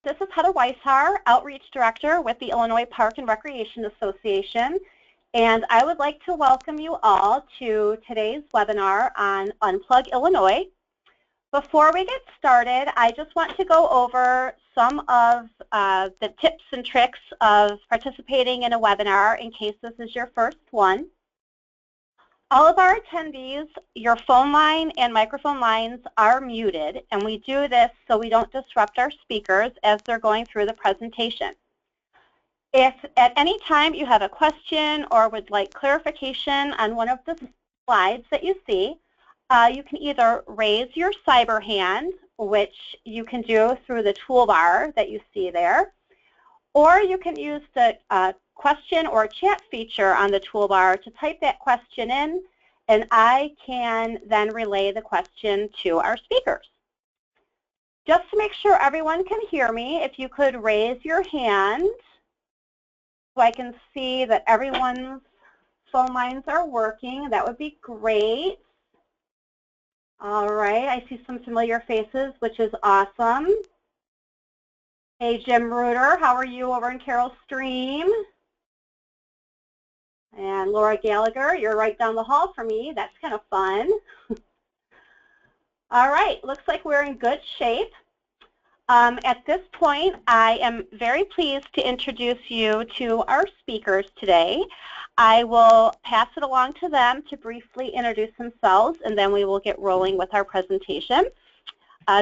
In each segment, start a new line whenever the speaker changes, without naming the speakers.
This is Heather Weishar, Outreach Director with the Illinois Park and Recreation Association, and I would like to welcome you all to today's webinar on Unplug Illinois. Before we get started, I just want to go over some of the tips and tricks of participating in a webinar in case this is your first one. All of our attendees, your phone line and microphone lines are muted, and we do this so we don't disrupt our speakers as they're going through the presentation. If at any time you have a question or would like clarification on one of the slides that you see, you can either raise your cyber hand, which you can do through the toolbar that you see there, or you can use the question or chat feature on the toolbar to type that question in, and I can then relay the question to our speakers. Just to make sure everyone can hear me, if you could raise your hand so I can see that everyone's phone lines are working, that would be great. All right, I see some familiar faces, which is awesome. Hey, Jim Reuter, how are you over in Carroll Stream? And Laura Gallagher, you're right down the hall from me. That's kind of fun. All right, looks like we're in good shape. At this point, I am very pleased to introduce you to our speakers today. I will pass it along to them to briefly introduce themselves, and then we will get rolling with our presentation.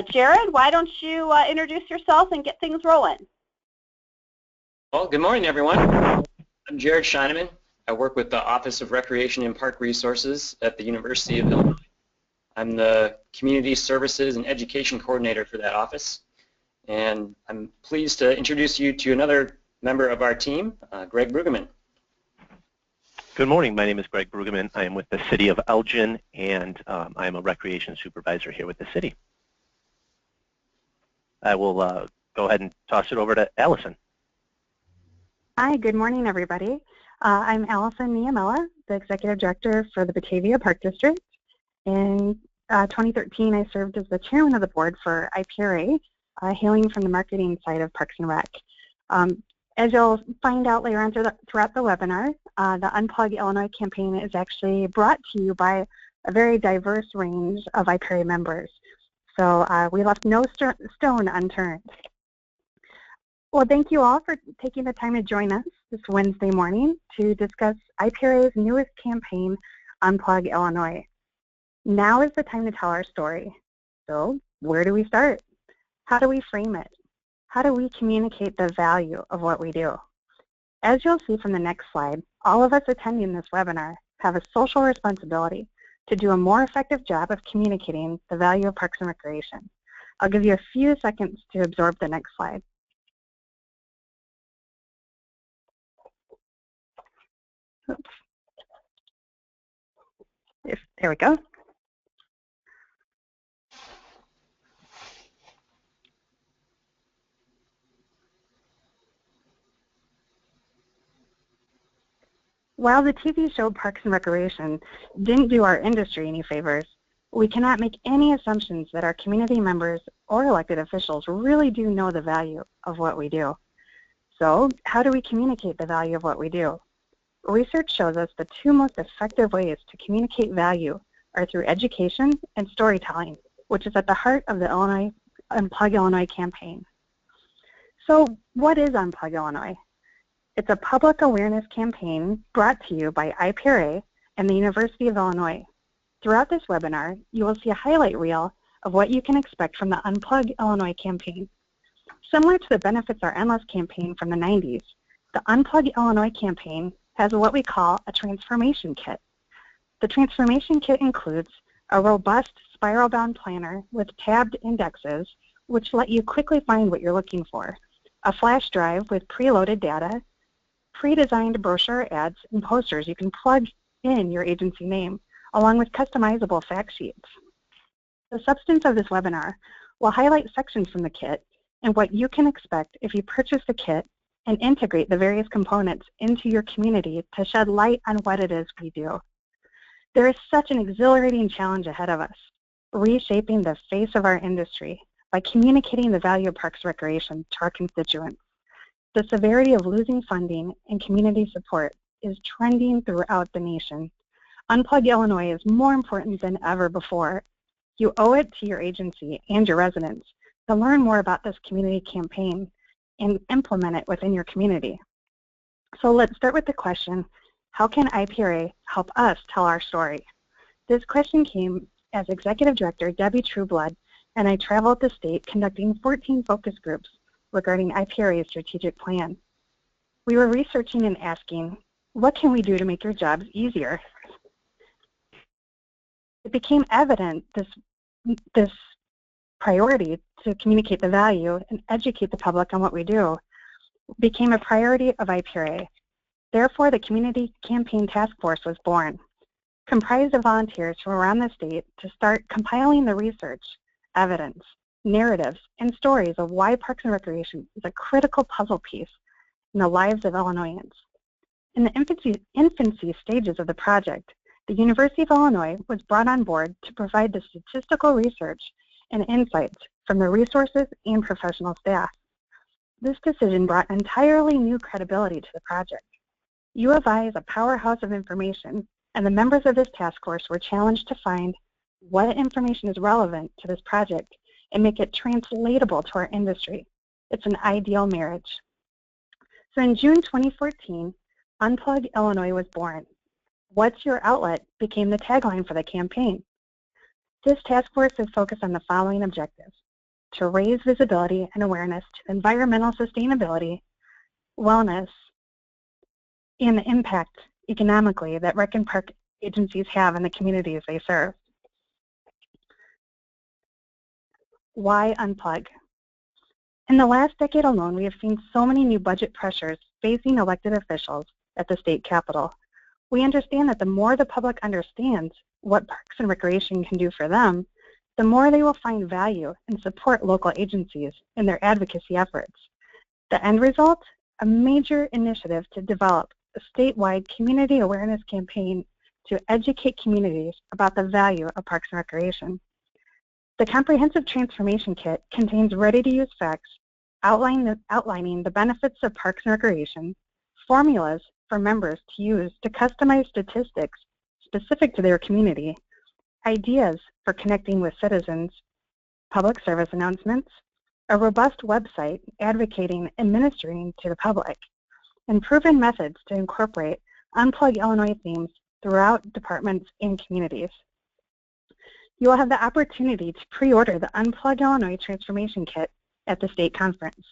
Jared, why don't you introduce yourself and get things rolling?
Well, good morning, everyone. I'm Jared Scheineman. I work with the Office of Recreation and Park Resources at the University of Illinois. I'm the Community Services and Education Coordinator for that office. And I'm pleased to introduce you to another member of our team, Greg Brueggemann.
Good morning. My name is Greg Brueggemann. I am with the City of Elgin, and I am a Recreation Supervisor here with the City. I will go ahead and toss it over to Allison.
Hi, good morning, everybody. I'm Allison Niamella, the Executive Director for the Batavia Park District. In 2013, I served as the Chairman of the Board for IPRA, hailing from the marketing side of Parks and Rec. As you'll find out later on throughout the webinar, the Unplug Illinois campaign is actually brought to you by a very diverse range of IPRA members. So we left no stone unturned. Well, thank you all for taking the time to join us this Wednesday morning to discuss IPRA's newest campaign, Unplug Illinois. Now is the time to tell our story. So where do we start? How do we frame it? How do we communicate the value of what we do? As you'll see from the next slide, all of us attending this webinar have a social responsibility to do a more effective job of communicating the value of Parks and Recreation. I'll give you a few seconds to absorb the next slide. Oops. There we go. While the TV show Parks and Recreation didn't do our industry any favors, we cannot make any assumptions that our community members or elected officials really do know the value of what we do. So how do we communicate the value of what we do? Research shows us the two most effective ways to communicate value are through education and storytelling, which is at the heart of the Unplug Illinois campaign. So what is Unplug Illinois? It's a public awareness campaign brought to you by IPRA and the University of Illinois. Throughout this webinar, you will see a highlight reel of what you can expect from the Unplug Illinois campaign. Similar to the Benefits Are Endless campaign from the 90s, the Unplug Illinois campaign has what we call a transformation kit. The transformation kit includes a robust spiral-bound planner with tabbed indexes, which let you quickly find what you're looking for, a flash drive with preloaded data, pre-designed brochure ads and posters you can plug in your agency name, along with customizable fact sheets. The substance of this webinar will highlight sections from the kit and what you can expect if you purchase the kit and integrate the various components into your community to shed light on what it is we do. There is such an exhilarating challenge ahead of us, reshaping the face of our industry by communicating the value of parks and recreation to our constituents. The severity of losing funding and community support is trending throughout the nation. Unplug Illinois is more important than ever before. You owe it to your agency and your residents to learn more about this community campaign and implement it within your community. So let's start with the question, how can IPRA help us tell our story? This question came as Executive Director Debbie Trueblood and I traveled the state conducting 14 focus groups regarding IPRA's strategic plan. We were researching and asking, what can we do to make your jobs easier? It became evident this priority to communicate the value and educate the public on what we do became a priority of IPRA. Therefore, the Community Campaign Task Force was born, comprised of volunteers from around the state to start compiling the research, evidence, narratives, and stories of why Parks and Recreation is a critical puzzle piece in the lives of Illinoisans. In the infancy stages of the project, the University of Illinois was brought on board to provide the statistical research and insights from the resources and professional staff. This decision brought entirely new credibility to the project. U of I is a powerhouse of information, and the members of this task force were challenged to find what information is relevant to this project and make it translatable to our industry. It's an ideal marriage. So in June 2014, Unplug Illinois was born. What's your outlet became the tagline for the campaign. This task force is focused on the following objectives: to raise visibility and awareness to environmental sustainability, wellness, and the impact economically that rec and park agencies have in the communities they serve. Why Unplug? In the last decade alone, we have seen so many new budget pressures facing elected officials at the state capitol. We understand that the more the public understands what Parks and Recreation can do for them, the more they will find value and support local agencies in their advocacy efforts. The end result? A major initiative to develop a statewide community awareness campaign to educate communities about the value of Parks and Recreation. The Comprehensive Transformation Kit contains ready-to-use facts outlining the benefits of Parks and Recreation, formulas for members to use to customize statistics specific to their community, ideas for connecting with citizens, public service announcements, a robust website advocating and ministering to the public, and proven methods to incorporate Unplug Illinois themes throughout departments and communities. You will have the opportunity to pre-order the Unplug Illinois Transformation Kit at the state conference.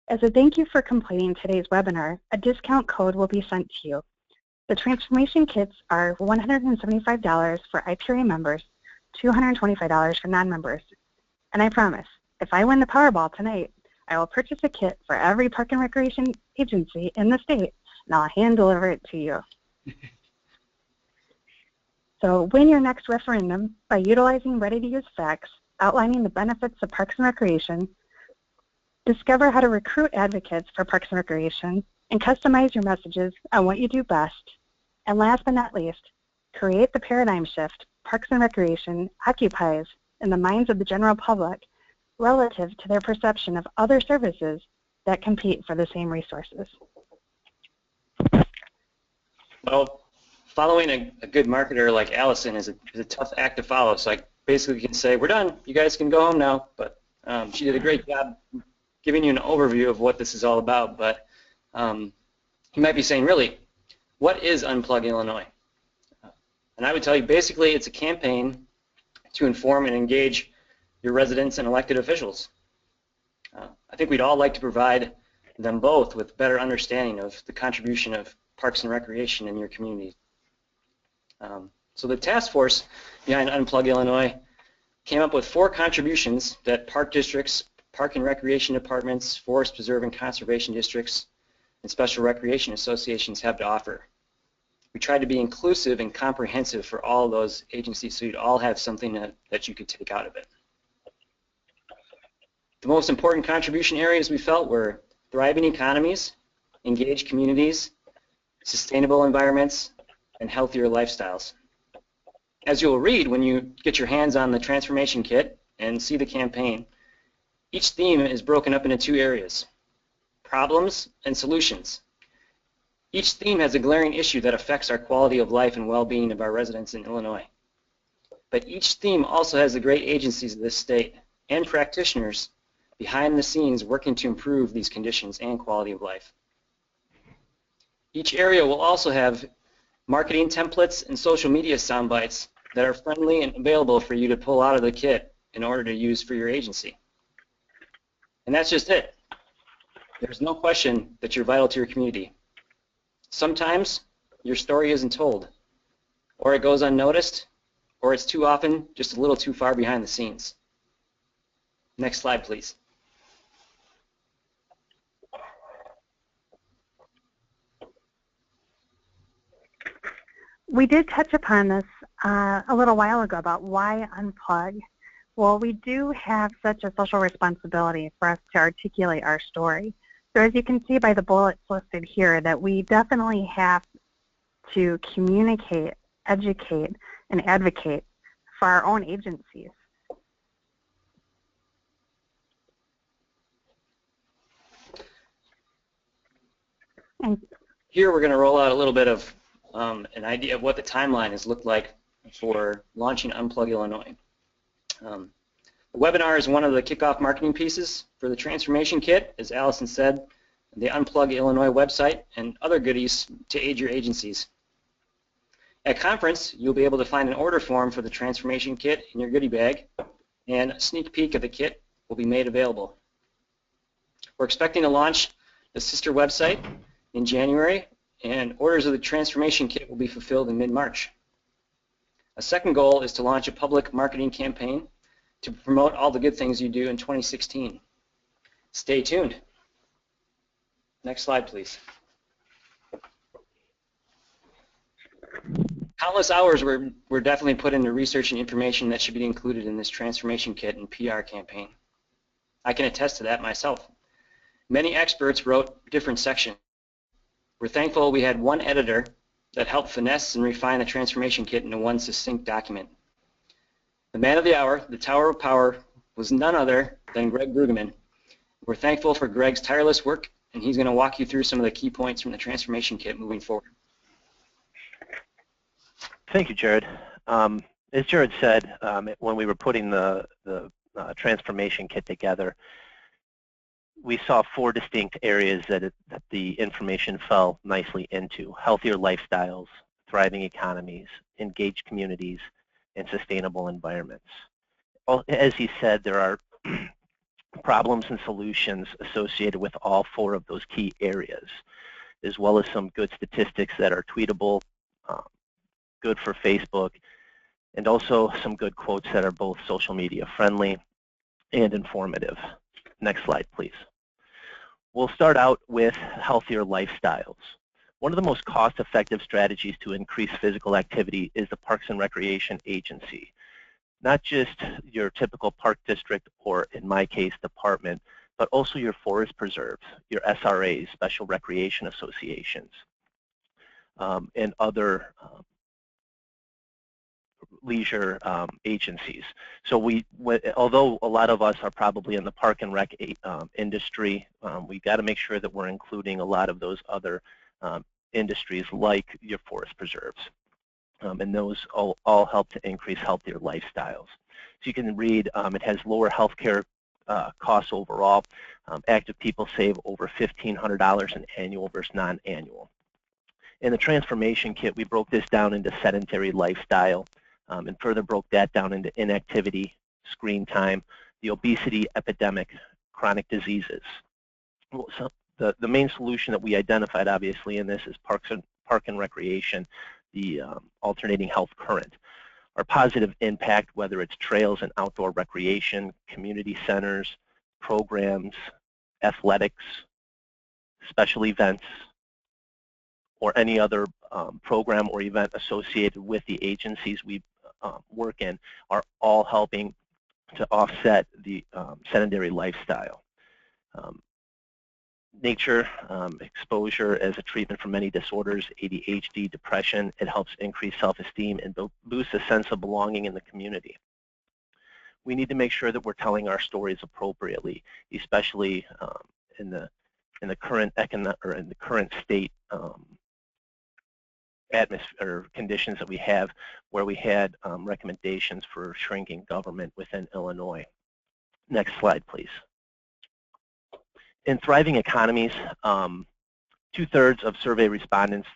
As a thank you for completing today's webinar, a discount code will be sent to you. The transformation kits are $175 for IPRA members, $225 for non-members. And I promise, if I win the Powerball tonight, I will purchase a kit for every Park and Recreation agency in the state, and I'll hand deliver it to you. So win your next referendum by utilizing ready-to-use facts outlining the benefits of Parks and Recreation, discover how to recruit advocates for Parks and Recreation, and customize your messages on what you do best. And last but not least, create the paradigm shift Parks and Recreation occupies in the minds of the general public relative to their perception of other services that compete for the same resources.
Well, following a good marketer like Allison is a tough act to follow, so I basically can say, we're done, you guys can go home now, but she did a great job giving you an overview of what this is all about, but you might be saying, really, what is Unplug Illinois? And I would tell you, basically, it's a campaign to inform and engage your residents and elected officials. I think we'd all like to provide them both with better understanding of the contribution of Parks and Recreation in your community. So the task force behind Unplug Illinois came up with 4 contributions that park districts, park and recreation departments, forest preserve and conservation districts, and special recreation associations have to offer. We tried to be inclusive and comprehensive for all those agencies so you'd all have something that you could take out of it. The most important contribution areas we felt were thriving economies, engaged communities, sustainable environments, and healthier lifestyles. As you'll read when you get your hands on the transformation kit and see the campaign, Each theme is broken up into two areas, problems and solutions. Each theme has a glaring issue that affects our quality of life and well-being of our residents in Illinois. But each theme also has the great agencies of this state and practitioners behind the scenes working to improve these conditions and quality of life. Each area will also have marketing templates and social media sound bites that are friendly and available for you to pull out of the kit in order to use for your agency. And that's just it. There's no question that you're vital to your community. Sometimes your story isn't told, or it goes unnoticed, or it's too often just a little too far behind the scenes. Next slide, please.
We did touch upon this a little while ago about why unplug. Well, we do have such a social responsibility for us to articulate our story. So as you can see by the bullets listed here, that we definitely have to communicate, educate, and advocate for our own agencies. And
here we're going to roll out a little bit of an idea of what the timeline has looked like for launching Unplug Illinois. The webinar is one of the kickoff marketing pieces for the transformation kit, as Allison said, the Unplug Illinois website, and other goodies to aid your agencies. At conference, you'll be able to find an order form for the transformation kit in your goodie bag, and a sneak peek of the kit will be made available. We're expecting to launch the sister website in January, and orders of the transformation kit will be fulfilled in mid-March. A second goal is to launch a public marketing campaign to promote all the good things you do in 2016. Stay tuned. Next slide, please. Countless hours were definitely put into research and information that should be included in this transformation kit and PR campaign. I can attest to that myself. Many experts wrote different sections. We're thankful we had one editor that helped finesse and refine the transformation kit into one succinct document. The man of the hour, the Tower of Power, was none other than Greg Brueggemann. We're thankful for Greg's tireless work, and he's going to walk you through some of the key points from the transformation kit moving forward.
Thank you, Jared. As Jared said, when we were putting the transformation kit together, we saw four distinct areas that the information fell nicely into: healthier lifestyles, thriving economies, engaged communities, and sustainable environments. As he said, there are problems and solutions associated with all four of those key areas, as well as some good statistics that are tweetable, good for Facebook, and also some good quotes that are both social media friendly and informative. Next slide, please. We'll start out with healthier lifestyles. One of the most cost-effective strategies to increase physical activity is the Parks and Recreation Agency. Not just your typical park district, or in my case, department, but also your forest preserves, your SRAs, Special Recreation Associations, and other leisure agencies. So although a lot of us are probably in the park and rec industry, we got to make sure that we're including a lot of those other industries like your forest preserves. And those all help to increase healthier lifestyles. So you can read, it has lower healthcare costs overall. Active people save over $1,500 in annual versus non-annual. In the transformation kit, we broke this down into sedentary lifestyle, and further broke that down into inactivity, screen time, the obesity epidemic, chronic diseases. So the main solution that we identified, obviously, in this is park and recreation, the alternating health current. Our positive impact, whether it's trails and outdoor recreation, community centers, programs, athletics, special events, or any other program or event associated with the agencies we work in, are all helping to offset the sedentary lifestyle. Nature exposure as a treatment for many disorders, ADHD, depression, it helps increase self-esteem and boost a sense of belonging in the community. We need to make sure that we're telling our stories appropriately, especially in the current state atmosphere or conditions that we have, where we had recommendations for shrinking government within Illinois. Next slide, please. In thriving economies, 2/3 of survey respondents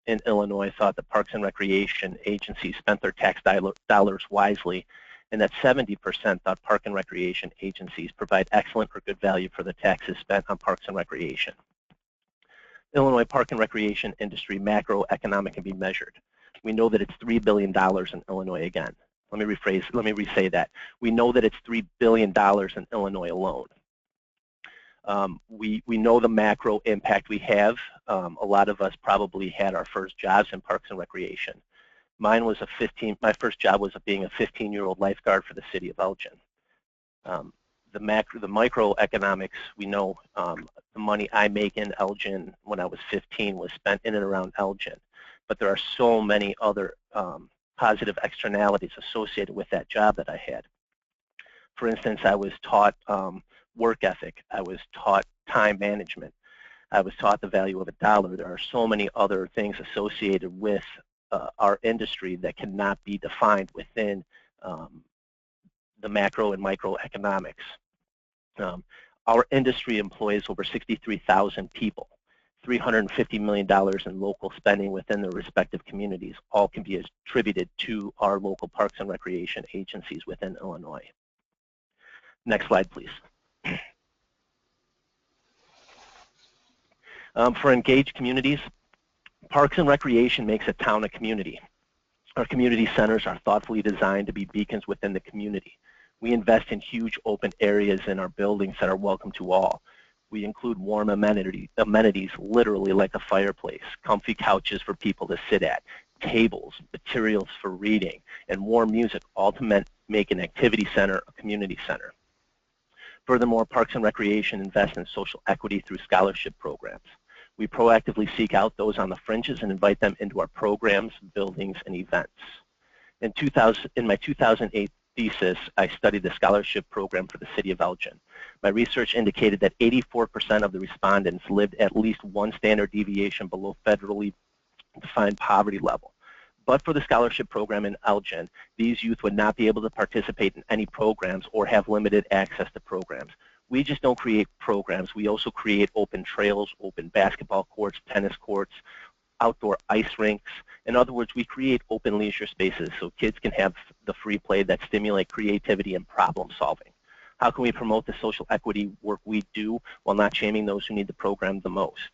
in Illinois thought that parks and recreation agencies spent their tax dollars wisely, and that 70% thought park and recreation agencies provide excellent or good value for the taxes spent on parks and recreation. Illinois park and recreation industry macroeconomic can be measured. We know that it's $3 billion in Illinois again. Let me re-say that. We know that it's $3 billion in Illinois alone. We know the macro impact we have. A lot of us probably had our first jobs in parks and recreation. My first job was being a 15-year-old lifeguard for the city of Elgin. The microeconomics, we know the money I make in Elgin when I was 15 was spent in and around Elgin. But there are so many other positive externalities associated with that job that I had. For instance, I was taught work ethic. I was taught time management. I was taught the value of a dollar. There are so many other things associated with our industry that cannot be defined within the macro and microeconomics. Our industry employs over 63,000 people. $350 million in local spending within their respective communities all can be attributed to our local parks and recreation agencies within Illinois. Next slide, please. For engaged communities, parks and recreation makes a town a community. Our community centers are thoughtfully designed to be beacons within the community. We invest in huge open areas in our buildings that are welcome to all. We include warm amenities, literally like a fireplace, comfy couches for people to sit at, tables, materials for reading, and warm music, all to make an activity center a community center. Furthermore, Parks and Recreation invest in social equity through scholarship programs. We proactively seek out those on the fringes and invite them into our programs, buildings, and events. In my 2008 thesis, I studied the scholarship program for the city of Elgin. My research indicated that 84% of the respondents lived at least one standard deviation below federally defined poverty level. But for the scholarship program in Elgin, these youth would not be able to participate in any programs or have limited access to programs. We just don't create programs. We also create open trails, open basketball courts, tennis courts, outdoor ice rinks. In other words, we create open leisure spaces so kids can have the free play that stimulate creativity and problem solving. How can we promote the social equity work we do while not shaming those who need the program the most?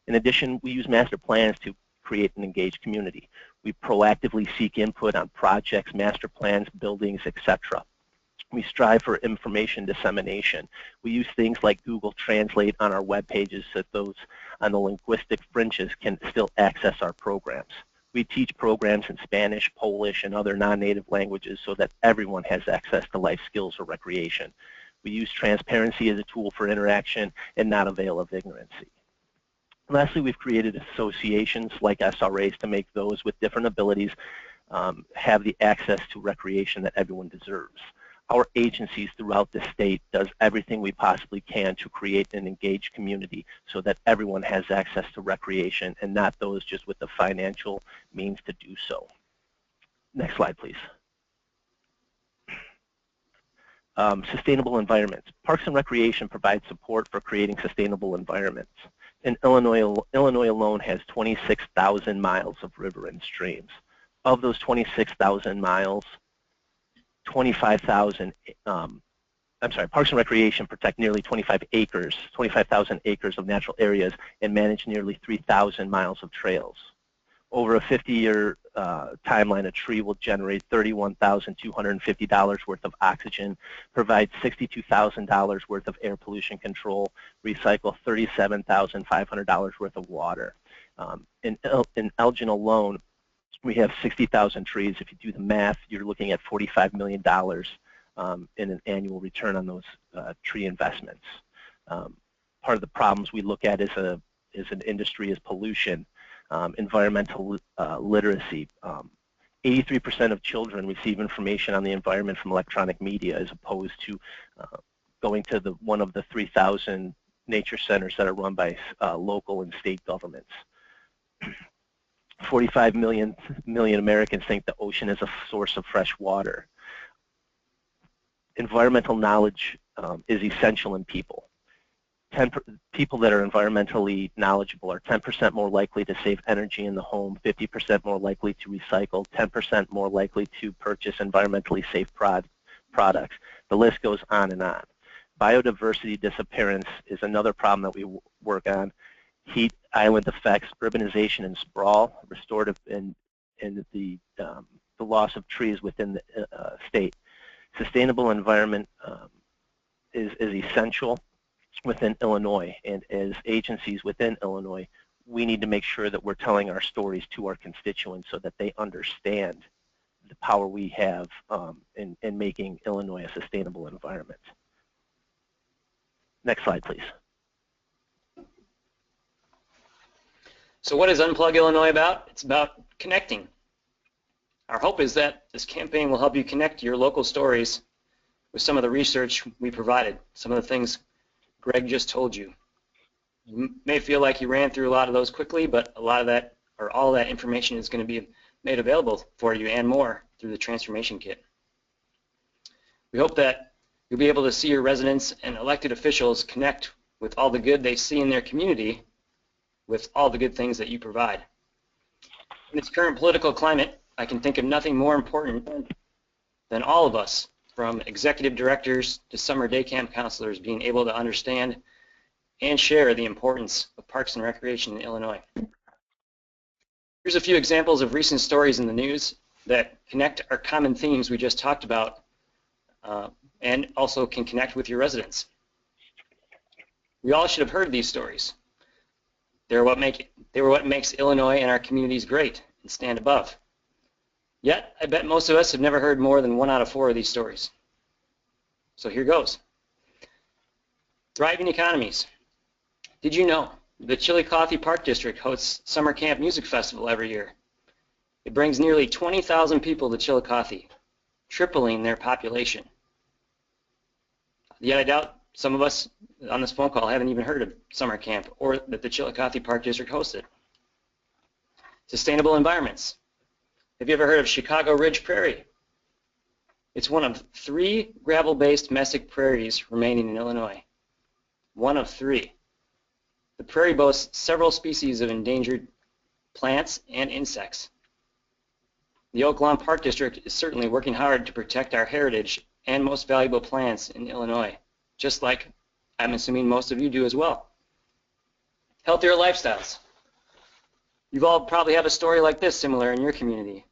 In addition, we use master plans to create an engaged community. We proactively seek input on projects, master plans, buildings, etc. We strive for information dissemination. We use things like Google Translate on our web pages so that those on the linguistic fringes can still access our programs. We teach programs in Spanish, Polish, and other non-native languages so that everyone has access to life skills or recreation. We use transparency as a tool for interaction and not a veil of ignorancy. Lastly, we've created associations like SRAs to make those with different abilities have the access to recreation that everyone deserves. Our agencies throughout the state does everything we possibly can to create an engaged community so that everyone has access to recreation and not those just with the financial means to do so. Next slide, please. Sustainable environments. Parks and Recreation provides support for creating sustainable environments. In Illinois alone has 26,000 miles of river and streams. Of those 26,000 miles, 25,000, Parks and Recreation protect nearly 25,000 acres of natural areas and manage nearly 3,000 miles of trails. Over a 50-year timeline, a tree will generate $31,250 worth of oxygen, provide $62,000 worth of air pollution control, recycle $37,500 worth of water. In Elgin alone, we have 60,000 trees. If you do the math, you're looking at $45 million in an annual return on those tree investments. Part of the problems we look at as an industry is pollution, environmental literacy, 83% of children receive information on the environment from electronic media, as opposed to going to one of the 3,000 nature centers that are run by local and state governments. 45 million Americans think the ocean is a source of fresh water. Environmental knowledge is essential in people. People that are environmentally knowledgeable are 10% more likely to save energy in the home, 50% more likely to recycle, 10% more likely to purchase environmentally safe products. The list goes on and on. Biodiversity disappearance is another problem that we work on. Heat island effects, urbanization and sprawl, restorative and the loss of trees within the state. Sustainable environment is essential within Illinois, and as agencies within Illinois, we need to make sure that we're telling our stories to our constituents so that they understand the power we have in making Illinois a sustainable environment. Next slide, please.
So what is Unplug Illinois about? It's about connecting. Our hope is that this campaign will help you connect your local stories with some of the research we provided, some of the things Greg just told you. You may feel like you ran through a lot of those quickly, but a lot of that, or all that information, is going to be made available for you and more through the Transformation Kit. We hope that you'll be able to see your residents and elected officials connect with all the good they see in their community with all the good things that you provide. In its current political climate, I can think of nothing more important than all of us, from executive directors to summer day camp counselors, being able to understand and share the importance of parks and recreation in Illinois. Here's a few examples of recent stories in the news that connect our common themes we just talked about and also can connect with your residents. We all should have heard these stories. They were what makes Illinois and our communities great and stand above. Yet, I bet most of us have never heard more than 1 out of 4 of these stories. So here goes. Thriving economies. Did you know the Chillicothe Park District hosts Summer Camp Music Festival every year? It brings nearly 20,000 people to Chillicothe, tripling their population. Yet I doubt some of us on this phone call haven't even heard of summer camp or that the Chillicothe Park District hosted. Sustainable environments. Have you ever heard of Chicago Ridge Prairie? It's one of 3 gravel-based mesic prairies remaining in Illinois. One of 3. The prairie boasts several species of endangered plants and insects. The Oak Lawn Park District is certainly working hard to protect our heritage and most valuable plants in Illinois, just like I'm assuming most of you do as well. Healthier lifestyles. You all probably have a story like this similar in your community.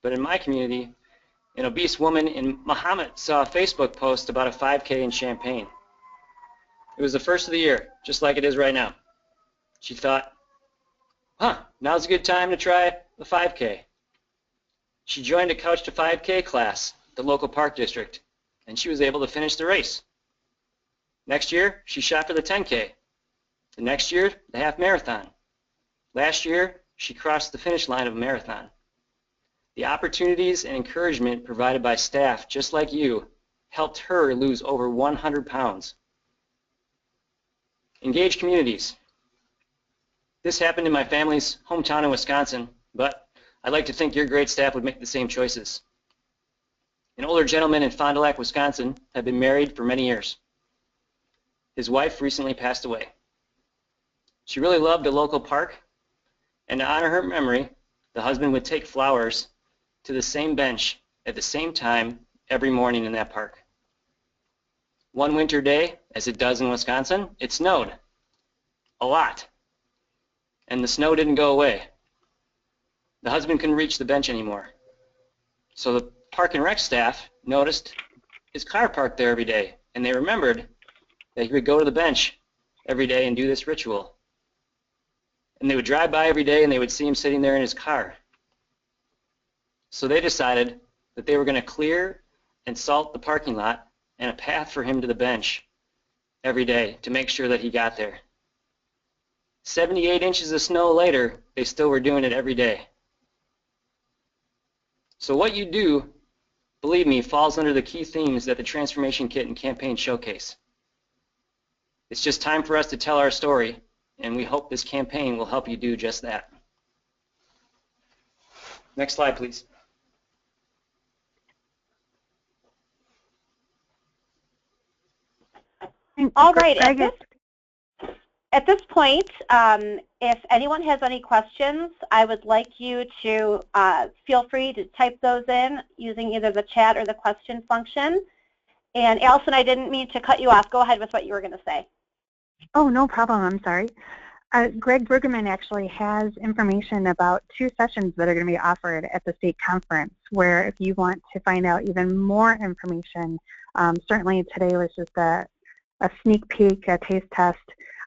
But in my community, an obese woman in Muhammad saw a Facebook post about a 5K in Champaign. It was the first of the year, just like it is right now. She thought, now's a good time to try the 5K. She joined a Couch to 5K class at the local park district, and she was able to finish the race. Next year, she shot for the 10K. The next year, the half marathon. Last year, she crossed the finish line of a marathon. The opportunities and encouragement provided by staff just like you helped her lose over 100 pounds. Engage communities. This happened in my family's hometown in Wisconsin, but I'd like to think your great staff would make the same choices. An older gentleman in Fond du Lac, Wisconsin, had been married for many years. His wife recently passed away. She really loved a local park, and to honor her memory, the husband would take flowers to the same bench at the same time every morning in that park. One winter day, as it does in Wisconsin, it snowed. A lot. And the snow didn't go away. The husband couldn't reach the bench anymore. So the park and rec staff noticed his car parked there every day, and they remembered that he would go to the bench every day and do this ritual. And they would drive by every day and they would see him sitting there in his car. So they decided that they were going to clear and salt the parking lot and a path for him to the bench every day to make sure that he got there. 78 inches of snow later, they still were doing it every day. So what you do, believe me, falls under the key themes that the Transformation Kit and campaign showcase. It's just time for us to tell our story, and we hope this campaign will help you do just that. Next slide, please.
All right. At this point, if anyone has any questions, I would like you to feel free to type those in using either the chat or the question function. And Allison, I didn't mean to cut you off. Go ahead with what you were going to say.
Oh, no problem. I'm sorry. Greg Brueggemann actually has information about 2 sessions that are going to be offered at the state conference, where if you want to find out even more information, certainly today was just a sneak peek, a taste test.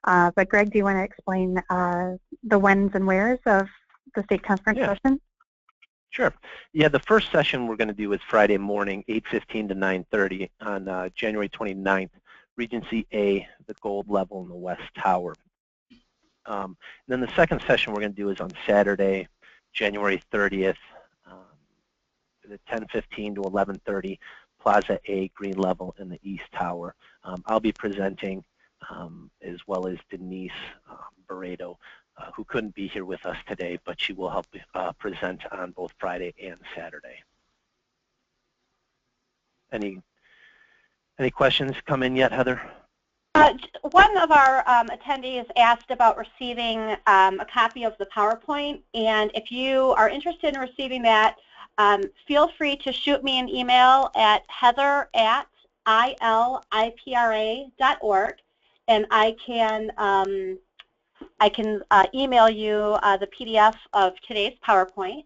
But Greg, do you want to explain the whens and wheres of the state conference session?
Sure. Yeah, the first session we're going to do is Friday morning, 8:15 to 9:30 on January 29th, Regency A, the gold level in the West Tower. Then the second session we're going to do is on Saturday, January 30th, at 10:15 to 11:30, Plaza A, green level in the East Tower. I'll be presenting, as well as Denise Barreto, who couldn't be here with us today, but she will help present on both Friday and Saturday. Any questions come in yet, Heather?
One of our attendees asked about receiving a copy of the PowerPoint, and if you are interested in receiving that, feel free to shoot me an email at heather@ilipra.org, and I can email you the PDF of today's PowerPoint.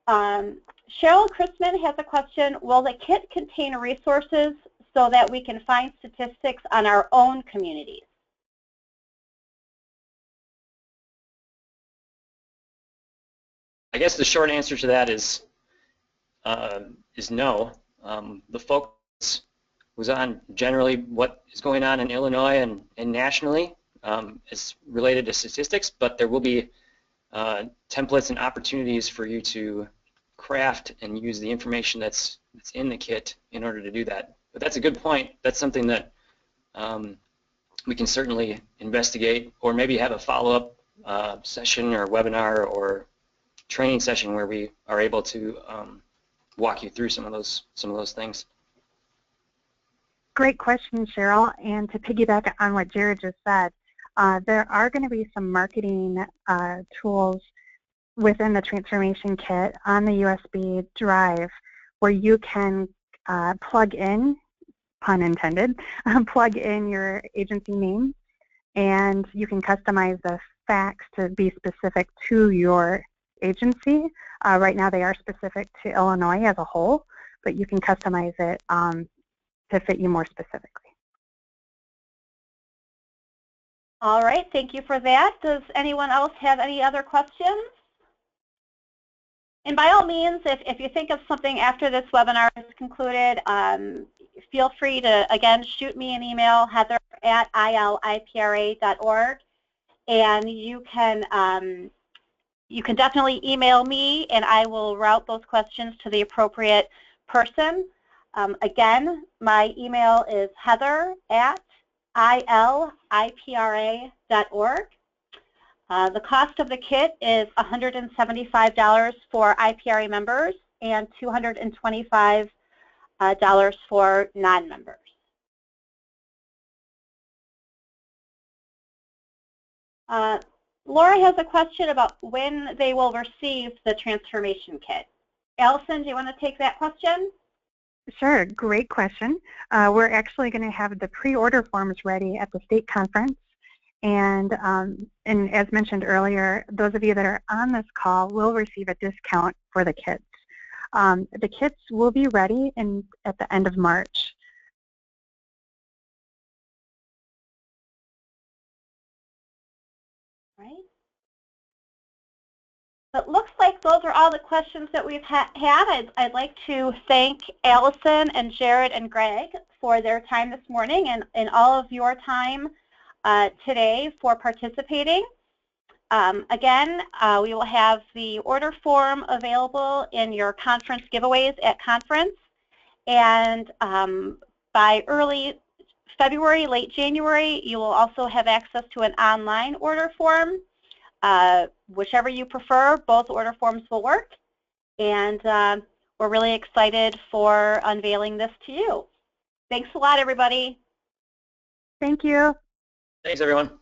Cheryl Chrisman has a question. Will the kit contain resources so that we can find statistics on our own communities?
I guess the short answer to that is no. The focus was on generally what is going on in Illinois and nationally as related to statistics, but there will be templates and opportunities for you to craft and use the information that's in the kit in order to do that. But that's a good point. That's something that we can certainly investigate, or maybe have a follow-up session or webinar or training session where we are able to walk you through some of those things.
Great question, Cheryl. And to piggyback on what Jared just said, there are going to be some marketing tools within the Transformation Kit on the USB drive where you can plug in, pun intended, plug in your agency name, and you can customize the facts to be specific to your agency. Right now they are specific to Illinois as a whole, but you can customize it to fit you more specifically.
All right, thank you for that. Does anyone else have any other questions? And by all means, if you think of something after this webinar is concluded, feel free to, again, shoot me an email, heather@ilipra.org, and you can definitely email me, and I will route those questions to the appropriate person. Again, my email is heather@ilipra.org. The cost of the kit is $175 for IPRA members and $225 for non-members. Laura has a question about when they will receive the Transformation Kit. Allison, do you want to take that question?
Sure, great question. We're actually going to have the pre-order forms ready at the state conference. And as mentioned earlier, those of you that are on this call will receive a discount for the kits. The kits will be ready at the end of March.
Right. It looks like those are all the questions that we've had. I'd like to thank Allison and Jared and Greg for their time this morning and all of your time today for participating. Again, we will have the order form available in your conference giveaways at conference. And by early February, late January, you will also have access to an online order form. Whichever you prefer, both order forms will work. And we're really excited for unveiling this to you. Thanks a lot, everybody.
Thank you.
Thanks, everyone.